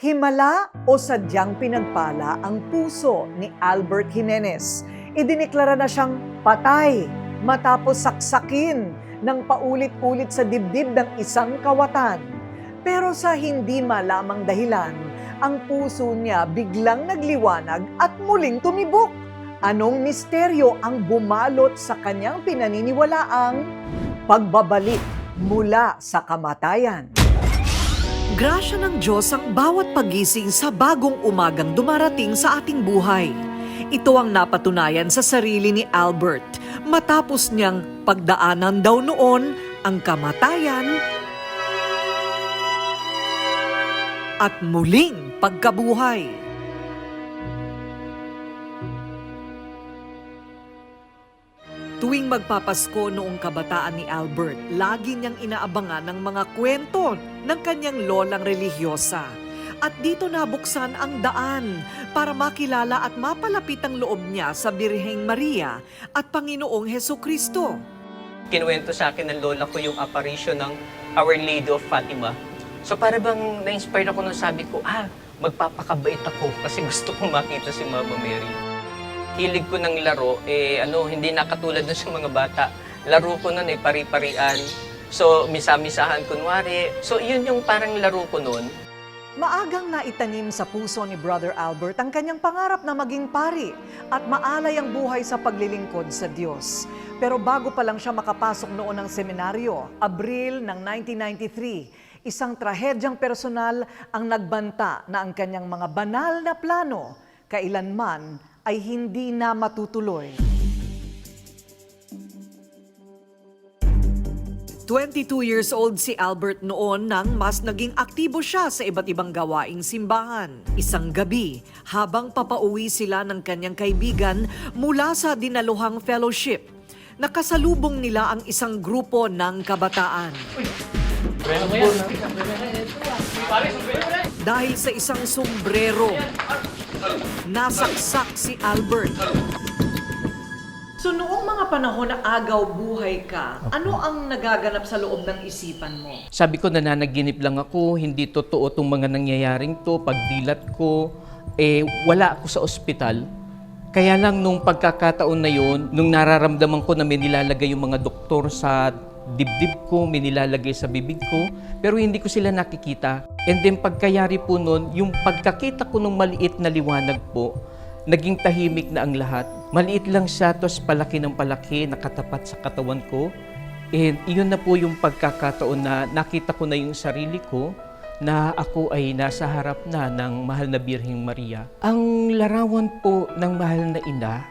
Himala o sadyang pinagpala ang puso ni Albert Jimenez. Idineklara na siyang patay matapos saksakin ng paulit-ulit sa dibdib ng isang kawatan. Pero sa hindi malamang dahilan, ang puso niya biglang nagliwanag at muling tumibok. Anong misteryo ang bumalot sa kanyang pinaniniwalaang pagbabalik mula sa kamatayan? Grasya ng Diyos ang bawat pagising sa bagong umagang dumarating sa ating buhay. Ito ang napatunayan sa sarili ni Albert matapos niyang pagdaanan daw noon ang kamatayan at muling pagkabuhay. Tuwing magpapasko noong kabataan ni Albert, lagi niyang inaabangan ng mga kwento ng kanyang lolang religyosa. At dito nabuksan ang daan para makilala at mapalapit ang loob niya sa Birheng Maria at Panginoong Hesukristo. Kinuwento sa akin ng lola ko yung apparition ng Our Lady of Fatima. So para bang na-inspire ako nung sabi ko, magpapakabait ako kasi gusto kong makita si Mama Mary. Hilig ko ng laro, hindi nakatulad dun sa mga bata. Laro ko nun pari-parian. So, misa-misahan kunwari. So, yun yung parang laro ko nun. Maagang naitanim sa puso ni Brother Albert ang kanyang pangarap na maging pari at maalay ang buhay sa paglilingkod sa Diyos. Pero bago pa lang siya makapasok noon ng seminaryo, Abril ng 1993, isang trahedyang personal ang nagbanta na ang kanyang mga banal na plano kailanman ay hindi na matutuloy. 22 years old si Albert noon nang mas naging aktibo siya sa iba't ibang gawaing simbahan. Isang gabi, habang papauwi sila ng kanyang kaibigan mula sa dinaluhang fellowship, nakasalubong nila ang isang grupo ng kabataan. Dahil sa isang sombrero, nasaksak si Albert. So noong mga panahon na agaw buhay ka, ano ang nagaganap sa loob ng isipan mo? Sabi ko, nananaginip lang ako, hindi totoo itong mga nangyayaring to. Pagdilat ko, wala ako sa ospital. Kaya lang nung pagkakataon na yun, nung nararamdaman ko na may nilalagay yung mga doktor sa dibdib ko, may nilalagay sa bibig ko, pero hindi ko sila nakikita. And then pagkayari po nun, yung pagkakita ko ng maliit na liwanag po, naging tahimik na ang lahat. Maliit lang siya, tapos palaki ng palaki, nakatapat sa katawan ko. And iyon na po yung pagkakataon na nakita ko na yung sarili ko na ako ay nasa harap na ng mahal na Birheng Maria. Ang larawan po ng mahal na ina,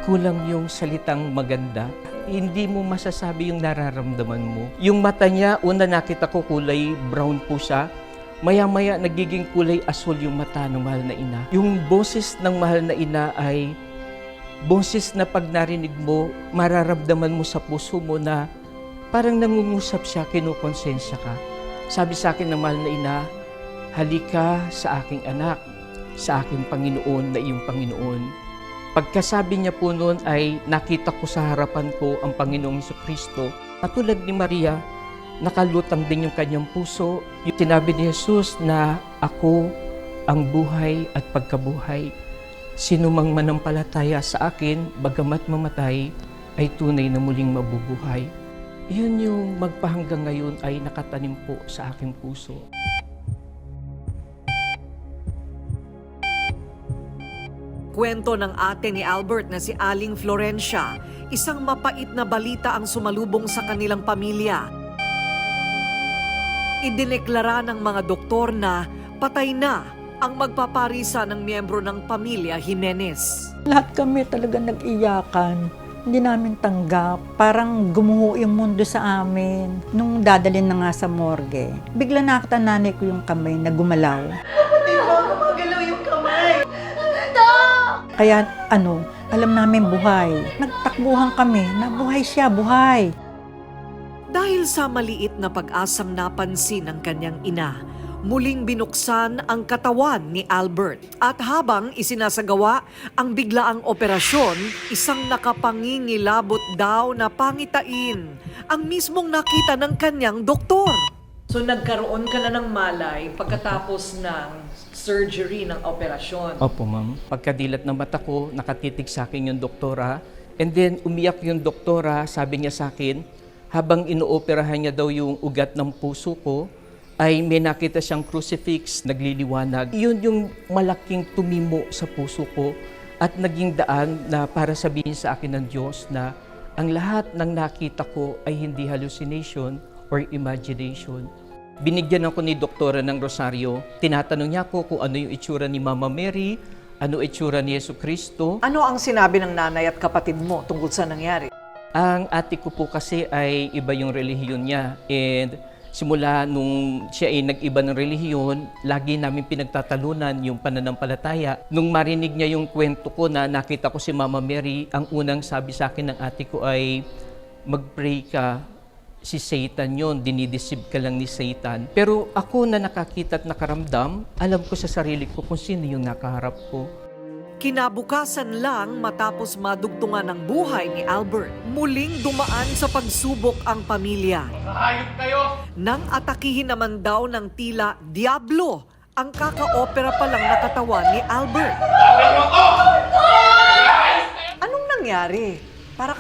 kulang yung salitang maganda. Hindi mo masasabi yung nararamdaman mo. Yung mata niya, una nakita ko kulay brown po siya. Maya-maya nagiging kulay asul yung mata ng mahal na ina. Yung boses ng mahal na ina ay boses na pag narinig mo, mararamdaman mo sa puso mo na parang nangungusap siya, kinukonsensya ka. Sabi sa akin ng mahal na ina, halika sa aking anak, sa aking Panginoon na iyong Panginoon. Pagkasabi niya po noon ay nakita ko sa harapan ko ang Panginoong Hesukristo. Katulad ni Maria, nakalutang din yung kanyang puso. Yung sinabi ni Jesus na ako ang buhay at pagkabuhay. Sino mang manampalataya sa akin, bagamat mamatay, ay tunay na muling mabubuhay. Yun yung magpahanggang ngayon ay nakatanim po sa aking puso. Kwento ng ate ni Albert na si Aling Florencia, isang mapait na balita ang sumalubong sa kanilang pamilya. Idineklara ng mga doktor na patay na ang magpaparisa ng miyembro ng pamilya Jimenez. Lahat kami talaga nag-iyakan. Hindi namin tanggap. Parang gumuho yung mundo sa amin. Nung dadalhin na nga sa morgue, bigla nakita nanay ko yung kamay na gumalaw. Kaya alam namin buhay. Nagtakbuhan kami na buhay siya, buhay. Dahil sa maliit na pag-asang napansin ng kanyang ina, muling binuksan ang katawan ni Albert. At habang isinasagawa ang biglaang operasyon, isang nakapangingilabot daw na pangitain ang mismong nakita ng kanyang doktor. So nagkaroon ka na ng malay pagkatapos ng surgery, ng operasyon. Opo, ma'am. Pagkadilat ng mata ko, nakatitig sa akin yung doktora. And then, umiyak yung doktora, sabi niya sa akin, habang inooperahan niya daw yung ugat ng puso ko, ay may nakita siyang crucifix, nagliliwanag. Yun yung malaking tumimo sa puso ko at naging daan na para sabihin sa akin ng Diyos na ang lahat ng nakita ko ay hindi hallucination or imagination. Binigyan ako ni doktora ng rosaryo. Tinatanong niya ako kung ano yung itsura ni Mama Mary, ano itsura ni Jesucristo. Ano ang sinabi ng nanay at kapatid mo tungkol sa nangyari? Ang ate ko po kasi ay iba yung relihiyon niya. And simula nung siya ay nag-iba ng relihiyon, lagi namin pinagtatalunan yung pananampalataya. Nung marinig niya yung kwento ko na nakita ko si Mama Mary, ang unang sabi sa akin ng ate ko ay, mag-pray ka. Si Satan yon, dinideceive ka lang ni Satan. Pero ako na nakakita at nakaramdam, alam ko sa sarili ko kung sino yung nakaharap ko. Kinabukasan lang matapos madugtungan ng buhay ni Albert, muling dumaan sa pagsubok ang pamilya. Hayop kayo! Nang atakihin naman daw ng tila Diablo ang kaka-opera pa lang na katawan ni Albert. Anong nangyari? Para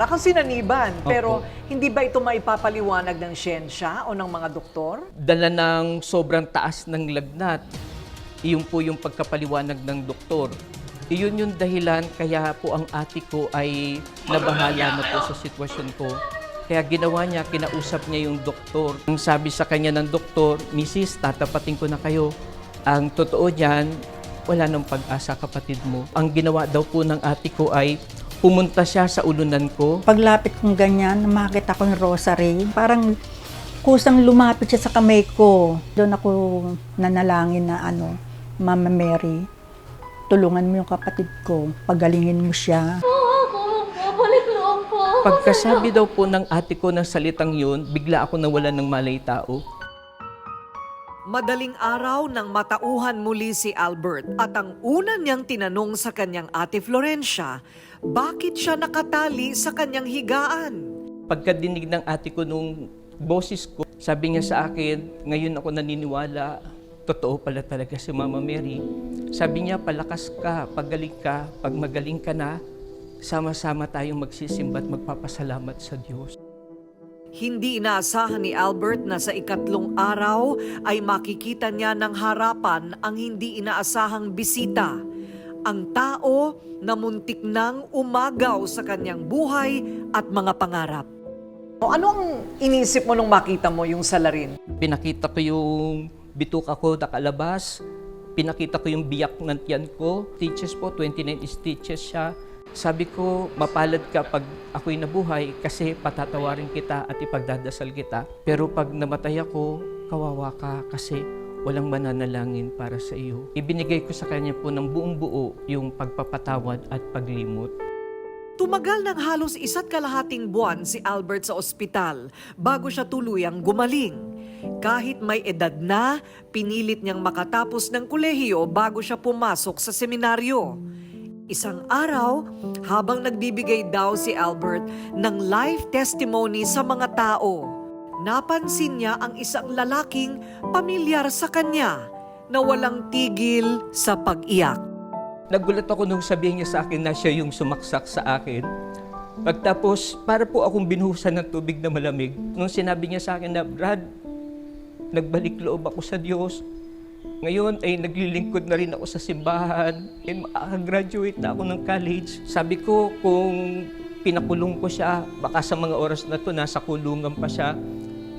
kang sinaniban, pero hindi ba ito maipapaliwanag ng siyensya o ng mga doktor? Dala ng sobrang taas ng lagnat, iyon po yung pagkapaliwanag ng doktor. Iyon yung dahilan kaya po ang ate ko ay nabahala na po sa sitwasyon ko. Kaya ginawa niya, kinausap niya yung doktor. Ang sabi sa kanya ng doktor, Mrs., tatapatin ko na kayo. Ang totoo niyan, wala nang pag-asa kapatid mo. Ang ginawa daw po ng ate ko ay pumunta siya sa ulunan ko. Paglapit kong ganyan, makita ko yung rosary. Parang kusang lumapit siya sa kamay ko. Doon ako nanalangin na Mama Mary, tulungan mo yung kapatid ko, pagalingin mo siya. Pagkasabi daw po ng ate ko ng salitang yun, bigla ako nawalan ng malay tao. Madaling araw nang matauhan muli si Albert at ang una niyang tinanong sa kanyang ate Florencia, bakit siya nakatali sa kanyang higaan? Pagkadinig ng ate ko nung boses ko, sabi niya sa akin, ngayon ako naniniwala, totoo pala talaga si Mama Mary. Sabi niya, palakas ka, pagaling ka, pag magaling ka na, sama-sama tayong magsisimba at magpapasalamat sa Diyos. Hindi inaasahan ni Albert na sa ikatlong araw ay makikita niya ng harapan ang hindi inaasahang bisita. Ang tao na muntik nang umagaw sa kanyang buhay at mga pangarap. Ano ang inisip mo nung makita mo yung salarin? Pinakita ko yung bituka ko nakalabas, pinakita ko yung biyak ng tiyan ko. Stitches po, 29 stitches siya. Sabi ko, mapalad ka pag ako'y nabuhay kasi patatawarin kita at ipagdadasal kita. Pero pag namatay ako, kawawa ka kasi walang mananalangin para sa iyo. Ibinigay ko sa kanya po ng buong buo yung pagpapatawad at paglimot. Tumagal ng halos 1.5 buwan si Albert sa ospital bago siya tuluyang gumaling. Kahit may edad na, pinilit niyang makatapos ng kolehiyo bago siya pumasok sa seminaryo. Isang araw, habang nagbibigay daw si Albert ng life testimony sa mga tao, napansin niya ang isang lalaking pamilyar sa kanya na walang tigil sa pag-iyak. Nagulat ako nung sabihin niya sa akin na siya yung sumaksak sa akin. Pagtapos, para po akong binuhusan ng tubig na malamig. Nung sinabi niya sa akin na, Brad, nagbalik loob ako sa Diyos. Ngayon ay naglilingkod na rin ako sa simbahan. And makagraduate na ako ng college. Sabi ko, kung pinakulong ko siya, baka sa mga oras na to nasa kulungan pa siya.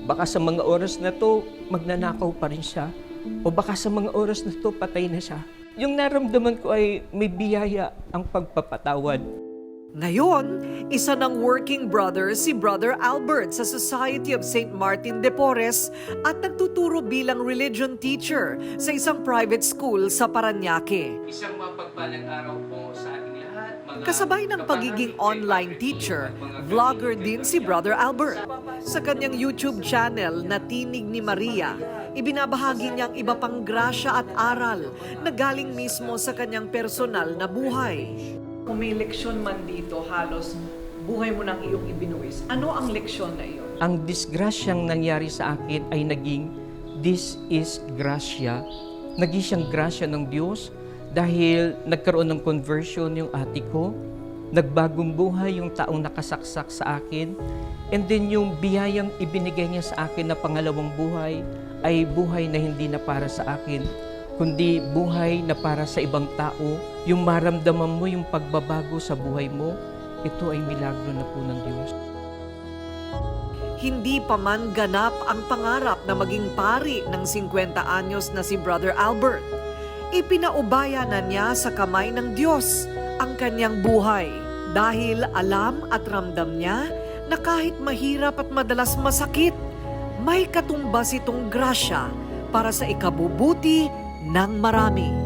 Baka sa mga oras na to magnanakaw pa rin siya. O baka sa mga oras na to patay na siya. Yung naramdaman ko ay may biyaya ang pagpapatawad. Ngayon, isa ng working brother si Brother Albert sa Society of St. Martin de Porres at nagtuturo bilang religion teacher sa isang private school sa Parañaque. Isang mapagpalang araw po sa ating lahat. Kasabay ng pagiging online teacher, vlogger din si Brother Albert. Sa kanyang YouTube channel na Tinig ni Maria, ibinabahagi niyang iba pang grasya at aral na galing mismo sa kanyang personal na buhay. Kung may leksyon man dito, halos buhay mo nang iyong ibinuwis. Ano ang leksyon na iyon? Ang disgrasyang nangyari sa akin ay naging this is grasya. Naging siyang grasya ng Diyos dahil nagkaroon ng conversion yung ate ko. Nagbagong buhay yung taong nakasaksak sa akin. And then yung biyayang ibinigay niya sa akin na pangalawang buhay ay buhay na hindi na para sa akin, kundi buhay na para sa ibang tao. Yung maramdaman mo yung pagbabago sa buhay mo, ito ay milagro na po ng Diyos. Hindi pa man ganap ang pangarap na maging pari ng 50 anyos na si Brother Albert. Ipinaubaya na niya sa kamay ng Diyos ang kanyang buhay dahil alam at ramdam niya na kahit mahirap at madalas masakit, may katumbas itong grasya para sa ikabubuti ng marami.